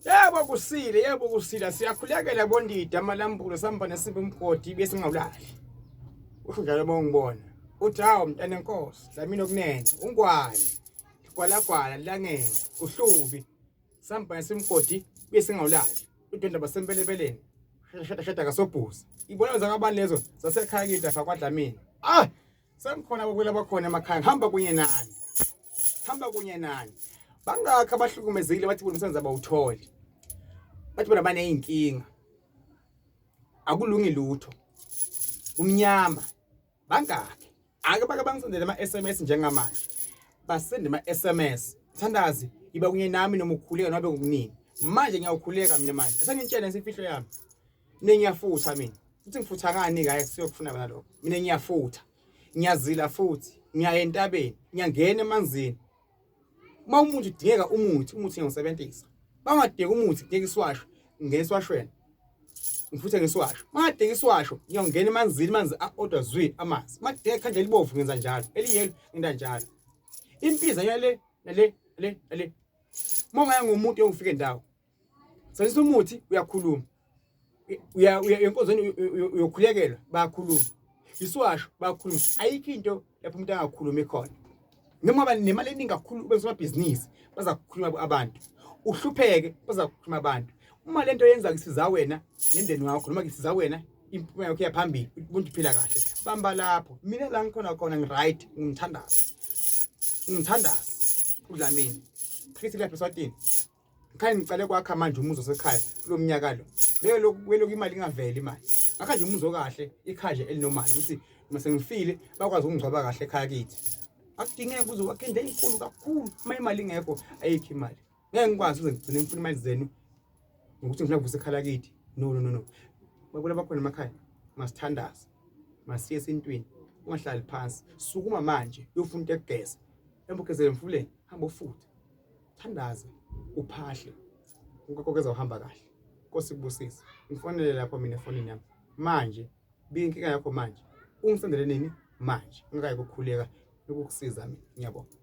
Yebo kusile siyakhulekela bondida amalambulo sihamba nesimba umgodi bese ngawulahli. Ufunjalo bongibona. Uthi hawo mntana enkosi, dlamini okunene, ungwani. Gwalagwala langene, uhlubi. Sihamba nesimgodi bese ngawulahli. Udonda basempelebeleni. Shada kasobhuza. Ibona zakabani lezo zasekhaya kithi afa kwaDlamini. Semkhona bokwela bakhona emakhaya hamba kunye nani. Hamba kunye nani. Bangakho abahlukumezekile bathi bona senza bawuthole. Bathi bona baneyinkinga. Akulungi lutho. Umnyama. Bangakho. Ake bake bangisendele ama-SMS njengamanje. Basende ama-SMS. Thandazi iba kunye nami noma ukukhuleka nobe ngokunini. Manje ngiyawukhuleka mina manje. Asengitshela isifihlo yami. Mina ngiyafutha mina. Uthi ngifutha ngani kaye kusiyokufuna bana lokho. Mina ngiyafutha. Ngiyazila futhi. Ngiya entabeni. Ngiyangena emanzini. Uma umuntu udingeka umuthi ngiyawusebenzisa. Bangadinga umuthi kudinga iswasho. Ngene eswashweni. Ngifuthe ngeswasho. Mangadinga iswasho ngiyongena emanzini manzi a-order zwi amanzi. Madinga ikhandla libovu ngenza njalo. Eliyelo ngenda njalo. Impiza yale nale. Mongaya ngomuntu ongifika endawo. Senzisa umuthi uyakhuluma. Uya enkozweni uyokhulekela bayakhuluma. Iswasho bayakhuluma. Ayikho into lapho umuntu angakhuluma ekhona. Noma banemali eningi kakhulu ubenzisa amabhizinisi bazakukhuluma abantu. Uhlupheke bazakukhuluma abantu. Uma lento yenza isiza wena nendeni wakho noma isiza wena impumela yakho yaphambili ubuntu phila kahle. Bamba lapho. Mina la ngikhona ngiright ngithandaza uDlamini. Khithi lapha eSwatini. Ngikhaya ngicale kwakha manje umuzi osekhaya kulomnyaka lo. Leyo imali ingaveli imali. Akha nje umuzi okahle ikhaya nje elinormal ukuthi uma sengifile bakwazi ukungcwaba kahle ekhaya kithi. Akudingeka kuze wakhe indlela enkulu kakhulu uma imali ingekho ayikho imali. Ngeke ngikwazi ukugcina ngifuna imali zenu ukuthi ngifuna ukuvuse ekhala kithi. No. Babona bakhona emakhaya masithandaza. Masiye esintwini. Ungahlali phansi. Sukuma manje uyofuna into ekugeza. Embugezele emfuleni hamba ufuthe. Thandaza uphahle. Ukokeza uhamba kahle. Nkosi kubusisa. Ngifonele lapho mina efonini yami. Manje binkinga yakho manje. Ungisendele nini manje. Ngikayi ukukhuleka ukukusiza mina. Ngiyabonga.